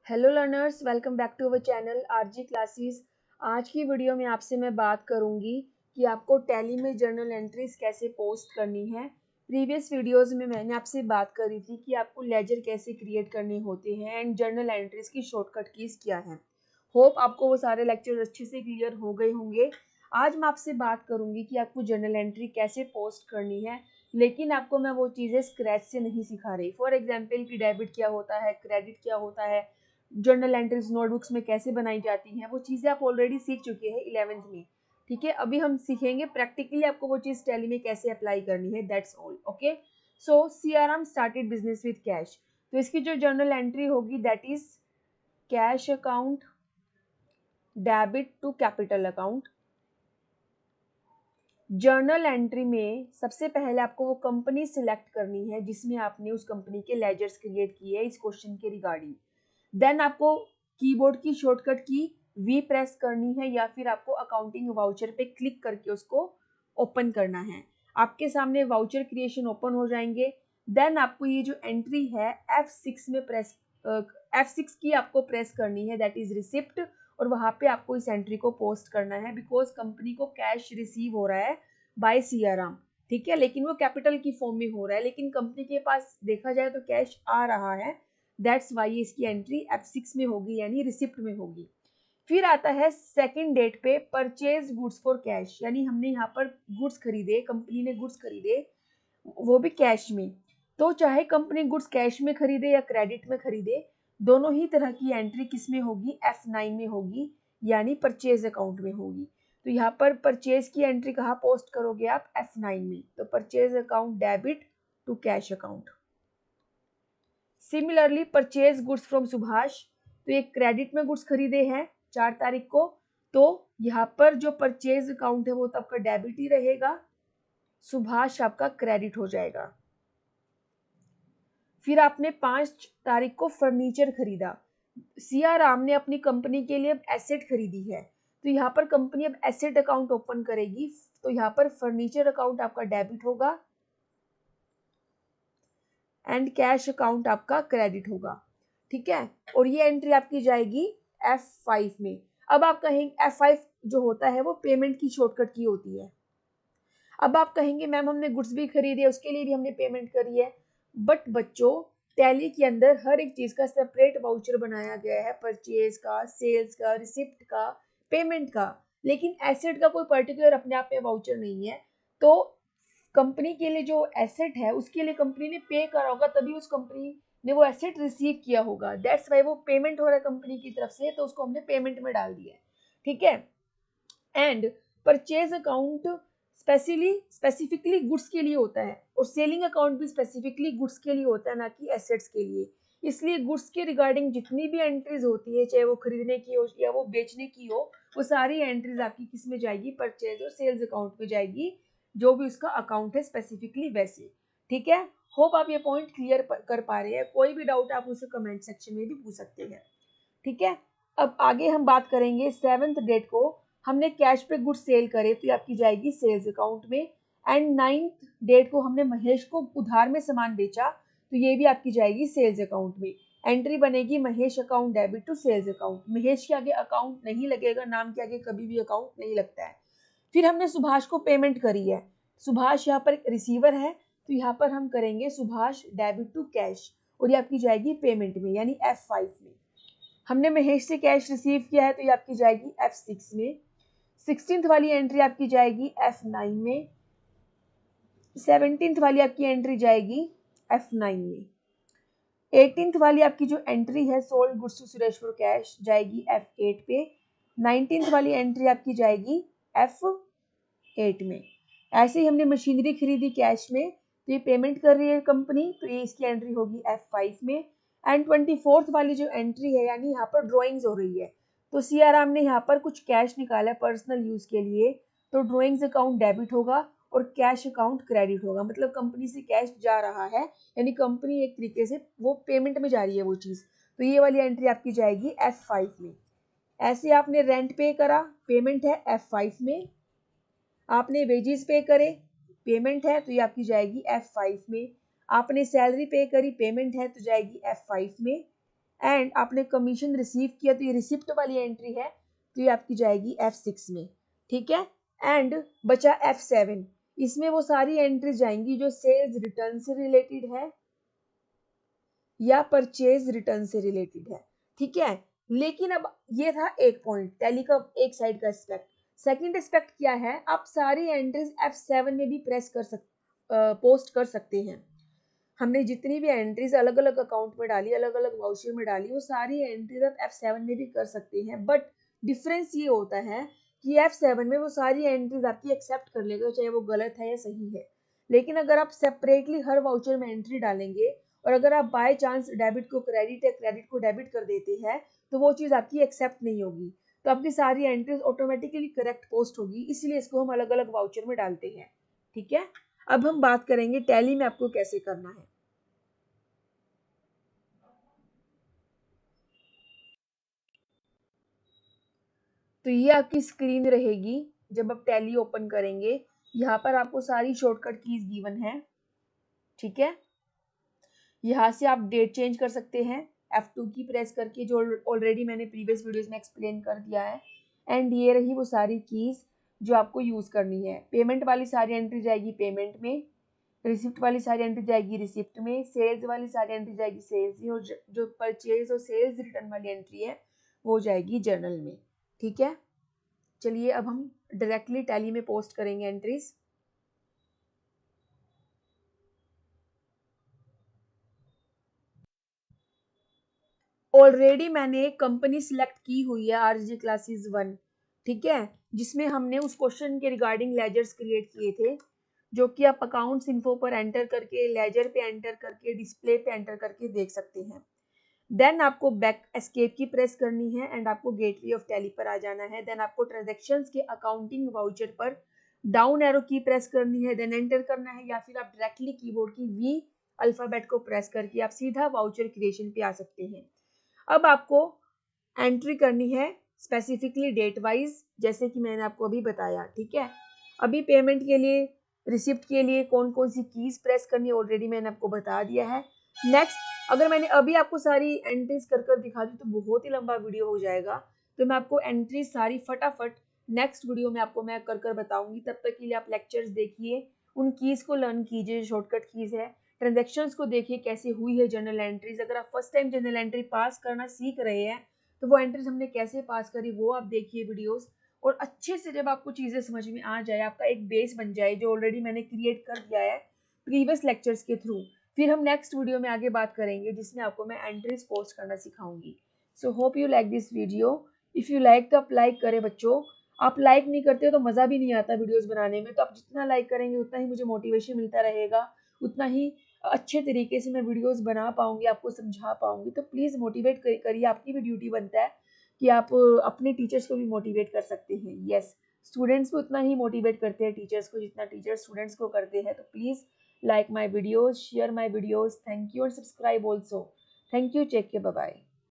Hello learners, welcome back to our channel RG classes. आज की video में आपसे मैं बात करूंगी कि आपको टैली में जर्नल एंट्रीज कैसे पोस्ट करनी है। प्रीवियस वीडियोस में मैंने आपसे बात करी थी कि आपको लेजर कैसे क्रिएट करने होते हैं एंड जर्नल एंट्रीज की शॉर्टकट कीज क्या हैं। होप आपको वो सारे लेक्चर्स अच्छे से क्लियर हो गए होंगे। आज मैं आपसे बात करूंगी कि आपको जर्नल एंट्री कैसे पोस्ट करनी है, लेकिन आपको मैं वो चीज़ें स्क्रैच से नहीं सिखा रही। फॉर एग्जाम्पल कि डेबिट क्या होता है, क्रेडिट क्या होता है, जर्नल एंट्रीज नोटबुक्स में कैसे बनाई जाती हैं, वो चीज़ें आप ऑलरेडी सीख चुके हैं 11th में। ठीक है, अभी हम सीखेंगे प्रैक्टिकली आपको वो चीज़ टैली में कैसे अप्लाई करनी है। That's all. Okay, so CRM started business with cash. तो इसकी जो जर्नल एंट्री होगी that is cash account debit to capital account. Journal entry में सबसे पहले आपको वो कंपनी सिलेक्ट करनी है जिसमें आपने उस कंपनी के लेजर्स क्रिएट किए इस क्वेश्चन के रिगार्डिंग। देन आपको कीबोर्ड की शॉर्टकट की वी प्रेस करनी है या फिर आपको अकाउंटिंग वाउचर पे क्लिक करके उसको ओपन करना है। आपके सामने वाउचर क्रिएशन ओपन हो जाएंगे। देन आपको ये जो एंट्री है F6 में F6 की आपको प्रेस करनी है, दैट इज रिसिप्ट। और वहां पे आपको इस एंट्री को पोस्ट करना है बिकॉज कंपनी को कैश रिसीव हो रहा है बाय सीआरएम। ठीक है, लेकिन वो कैपिटल की फॉर्म में हो रहा है, लेकिन कंपनी के पास देखा जाए तो कैश आ रहा है। दैट्स वाई इसकी एंट्री F6 में होगी, यानी रिसिप्ट में होगी। फिर आता है सेकंड डेट पे परचेज गुड्स फॉर कैश, यानी हमने यहाँ पर गुड्स खरीदे, कंपनी ने गुड्स खरीदे, वो भी कैश में। तो चाहे कंपनी गुड्स कैश में खरीदे या क्रेडिट में खरीदे, दोनों ही तरह की एंट्री किस में होगी, F9 में होगी, यानी परचेज अकाउंट में होगी। तो यहाँ पर परचेज की एंट्री कहाँ पोस्ट करोगे आप, F9 में। तो purchase account debit to cash account. Similarly purchase goods from Subhash, तो ये क्रेडिट में गुड्स खरीदे हैं 4 तारीख को, तो यहाँ पर जो परचेज अकाउंट है वो तो आपका डेबिट ही रहेगा, सुभाष आपका क्रेडिट हो जाएगा। फिर आपने 5 तारीख को फर्नीचर खरीदा, सीआरएम ने अपनी कंपनी के लिए एसेट खरीदी है, तो यहाँ पर कंपनी अब एसेट अकाउंट ओपन करेगी, तो यहाँ पर फर्नीचर अकाउंट आपका डेबिट होगा एंड कैश अकाउंट आपका क्रेडिट होगा। ठीक है, और ये एंट्री आपकी जाएगी F5 में। अब आप कहेंगे F5 जो होता है वो पेमेंट की शॉर्टकट की होती है। अब आप कहेंगे मैम हमने गुड्स भी खरीदी है, उसके लिए भी हमने पेमेंट करी है। बट बच्चों, टैली के अंदर हर एक चीज का सेपरेट वाउचर बनाया गया है, परचेज का, सेल्स का, रिसिप्ट का, पेमेंट का, लेकिन एसेट का कोई पर्टिकुलर अपने आप में वाउचर नहीं है। तो कंपनी के लिए जो एसेट है उसके लिए कंपनी ने पे करा होगा, तभी उस कंपनी ने वो एसेट रिसीव किया होगा। दैट्स वाई वो पेमेंट हो रहा है कंपनी की तरफ से, तो उसको हमने पेमेंट में डाल दिया है। ठीक है, and purchase account specifically goods के लिए होता है और सेलिंग अकाउंट भी स्पेसिफिकली गुड्स के लिए होता है, ना कि एसेट्स के लिए। इसलिए गुड्स के रिगार्डिंग जितनी भी एंट्रीज होती है, चाहे वो खरीदने की हो या वो बेचने की हो, वो सारी एंट्रीज आपकी किस में जाएगी, परचेज और सेल्स अकाउंट में जाएगी, जो भी उसका अकाउंट है स्पेसिफिकली वैसे। ठीक है, होप आप ये पॉइंट क्लियर कर पा रहे हैं। कोई भी डाउट आप उसे कमेंट सेक्शन में भी पूछ सकते हैं। ठीक है, अब आगे हम बात करेंगे 7th डेट को हमने कैश पे गुड्स सेल करे, तो ये आपकी जाएगी सेल्स अकाउंट में। एंड 9th डेट को हमने महेश को उधार में सामान बेचा, तो ये भी आपकी जाएगी सेल्स अकाउंट में। एंट्री बनेगी Mahesh account debit to sales account. Mahesh के आगे अकाउंट नहीं लगेगा, नाम के आगे कभी भी अकाउंट नहीं लगता है। फिर हमने सुभाष को पेमेंट करी है, सुभाष यहाँ पर रिसीवर है, तो यहाँ पर हम करेंगे सुभाष डेबिट टू कैश, और ये आपकी जाएगी पेमेंट में, यानी F5 में। हमने महेश से कैश रिसीव किया है, तो ये आपकी जाएगी F6 में। 16th वाली एंट्री आपकी जाएगी F9 में। 17th वाली आपकी एंट्री जाएगी F9 में। 18th वाली आपकी जो एंट्री है sold goods to Suresh for cash जाएगी F8 पे। 19th वाली एंट्री आपकी जाएगी F8 में। ऐसे ही हमने मशीनरी खरीदी कैश में, तो ये पेमेंट कर रही है कंपनी, तो ये इसकी एंट्री होगी F5 में। एंड 24th वाली जो एंट्री है, यानी यहाँ पर ड्रॉइंग्स हो रही है, तो सीआरएम ने यहाँ पर कुछ कैश निकाला है पर्सनल यूज के लिए, तो ड्रॉइंग्स अकाउंट डेबिट होगा और कैश अकाउंट क्रेडिट होगा। मतलब कंपनी से कैश जा रहा है, यानी कंपनी एक तरीके से वो पेमेंट में जा रही है वो चीज, तो ये वाली एंट्री आपकी जाएगी F5 में। ऐसे आपने रेंट पे करा, पेमेंट है F5 में। आपने वेजेस पे करे, पेमेंट है, तो ये आपकी जाएगी F5 में। आपने सैलरी पे करी, पेमेंट है, तो जाएगी F5 में। एंड आपने कमीशन रिसीव किया तो ये रिसिप्ट वाली एंट्री है, तो ये आपकी जाएगी F6 में, ठीक है। एंड बचा F7, इसमें वो सारी एंट्री जाएंगी जो सेल्स रिटर्न से रिलेटेड है या परचेज रिटर्न से रिलेटेड है, ठीक है। लेकिन अब ये था एक पॉइंट, टैली का एक साइड का एस्पेक्ट। सेकंड एस्पेक्ट क्या है, आप सारी एंट्रीज F7 में भी पोस्ट कर सकते हैं। हमने जितनी भी एंट्रीज अलग अलग अकाउंट में डाली, अलग अलग वाउचर में डाली, वो सारी एंट्रीज आप F7 में भी कर सकते हैं। बट डिफरेंस ये होता है कि F7 में वो सारी एंट्रीज आपकी एक्सेप्ट कर लेगा, चाहे वो गलत है या सही है। लेकिन अगर आप सेपरेटली हर वाउचर में एंट्री डालेंगे और अगर आप बाय चांस डेबिट को क्रेडिट या क्रेडिट को डेबिट कर देते हैं, तो वो चीज़ आपकी एक्सेप्ट नहीं होगी, तो आपकी सारी एंट्रीज ऑटोमेटिकली करेक्ट पोस्ट होगी। इसलिए इसको हम अलग अलग वाउचर में डालते हैं, ठीक है। अब हम बात करेंगे टैली में आपको कैसे करना है। तो ये आपकी स्क्रीन रहेगी जब आप टैली ओपन करेंगे। यहाँ पर आपको सारी शॉर्टकट कीज गिवन है, ठीक है। यहाँ से आप डेट चेंज कर सकते हैं F2 की प्रेस करके, जो ऑलरेडी मैंने प्रीवियस वीडियोस में एक्सप्लेन कर दिया है। एंड ये रही वो सारी कीज जो आपको यूज़ करनी है। पेमेंट वाली सारी एंट्री जाएगी पेमेंट में, रिसिप्ट वाली सारी एंट्री जाएगी रिसिप्ट में, सेल्स वाली सारी एंट्री जाएगी सेल्स में, और जो परचेज और सेल्स रिटर्न वाली एंट्री है वो जाएगी जर्नल में, ठीक है। चलिए अब हम डायरेक्टली टैली में पोस्ट करेंगे एंट्रीज। ऑलरेडी मैंने एक कंपनी सिलेक्ट की हुई है RG क्लासेस 1, ठीक है, जिसमें हमने उस क्वेश्चन के रिगार्डिंग लेजर्स क्रिएट किए थे, जो कि आप अकाउंट्स इन्फो पर एंटर करके, लेजर पे एंटर करके, डिस्प्ले पे एंटर करके देख सकते हैं। देन आपको बैक एस्केप की प्रेस करनी है एंड आपको गेटवे ऑफ टैली पर आ जाना है। देन आपको ट्रांजैक्शंस के अकाउंटिंग वाउचर पर डाउन एरो की प्रेस करनी है, देन एंटर करना है, या फिर आप डायरेक्टली कीबोर्ड की V अल्फाबेट को प्रेस करके आप सीधा वाउचर क्रिएशन पे आ सकते हैं। अब आपको एंट्री करनी है स्पेसिफिकली डेट वाइज, जैसे कि मैंने आपको अभी बताया, ठीक है। अभी पेमेंट के लिए, रिसिप्ट के लिए कौन कौन सी कीज प्रेस करनी है ऑलरेडी मैंने आपको बता दिया है। नेक्स्ट, अगर मैंने अभी आपको सारी एंट्रीज कर दिखा दी तो बहुत ही लंबा वीडियो हो जाएगा, तो मैं आपको एंट्रीज सारी फटाफट नेक्स्ट वीडियो में आपको मैं कर बताऊंगी। तब तक के लिए आप लेक्चर्स देखिए, उन कीज को लर्न कीजिए, शॉर्टकट कीज है। ट्रांजैक्शंस को देखिए कैसे हुई है जर्नल एंट्रीज। अगर आप फर्स्ट टाइम जर्नल एंट्री पास करना सीख रहे हैं तो वो एंट्रीज हमने कैसे पास करी वो आप देखिए वीडियोस, और अच्छे से जब आपको चीज़ें समझ में आ जाए, आपका एक बेस बन जाए जो ऑलरेडी मैंने क्रिएट कर दिया है प्रीवियस लेक्चर्स के थ्रू, फिर हम नेक्स्ट वीडियो में आगे बात करेंगे जिसमें आपको मैं एंट्रीज पोस्ट करना सिखाऊंगी। So hope you like this video. If you like तो आप लाइक करें बच्चों, आप लाइक नहीं करते हो तो मज़ा भी नहीं आता वीडियोस बनाने में। तो आप जितना लाइक करेंगे उतना ही मुझे मोटिवेशन मिलता रहेगा, उतना ही अच्छे तरीके से मैं वीडियोस बना पाऊंगी, आपको समझा पाऊंगी। तो प्लीज़ मोटिवेट करिए, आपकी भी ड्यूटी बनता है कि आप अपने टीचर्स को भी मोटिवेट कर सकते हैं। यस, स्टूडेंट्स भी उतना ही मोटिवेट करते हैं टीचर्स को जितना टीचर स्टूडेंट्स को करते हैं। तो please like my videos, share my videos, thank you, और subscribe also. Thank you, take care, bye bye.